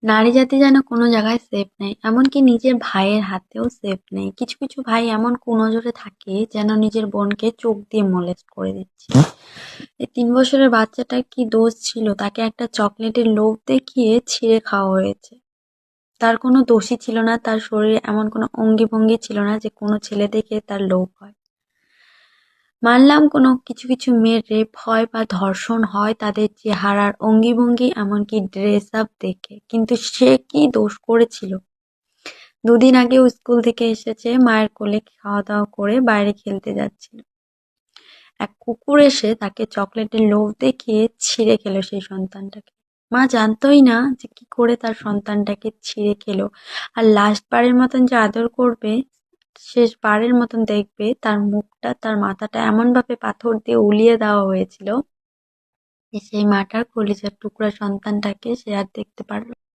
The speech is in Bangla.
নারী জাতি যেন কোনো জায়গায় সেফ নেই। এমনকি নিজের ভাইয়ের হাতেও সেফ নেই। কিছু, কিছু ভাই এমন কুনজরে থাকে যেন নিজের বোনকে চোখ দিয়ে মোলেস্ট করে দিচ্ছে। এই ৩ বছরের বাচ্চাটার কি দোষ ছিল? তাকে একটা চকলেটের লোভ দেখিয়ে ছিঁড়ে খাওয়া হয়েছে। তার কোনো দোষই ছিল না। তার শরীরে এমন কোনো অঙ্গি-ভঙ্গি ছিল না যে কোনো ছেলে দেখে তার লোভ হয়। মানলাম কোনো কিছু, কিছু মেয়ের রেপ হয় বা ধর্ষণ হয় তাদের চেহারার অঙ্গি-ভঙ্গি এমনকি ড্রেস আপ দেখে। কিন্তু সে কি দোষ করেছিল? ২ দিন আগেও স্কুল থেকে এসেছে, মায়ের কোলে খাওয়া-দাওয়া করে বাইরে খেলতে যাচ্ছিল। এক কুকুর এসে তাকে চকলেটের লোভ দেখিয়ে ছিঁড়ে খেলো সেই সন্তানটাকে। মা জানতোই না যে কি করে তার সন্তানটাকে ছিঁড়ে খেলো। আর লাস্ট বারের মতন যে আদর করবে, শেষবারের মতন দেখবে তার মুখটা, তার মাথাটা এমনভাবে পাথর দিয়ে উলিয়ে দেওয়া হয়েছিল যে সেই মাটার কলিজার টুকরা সন্তানটাকে সে আর দেখতে পারল না।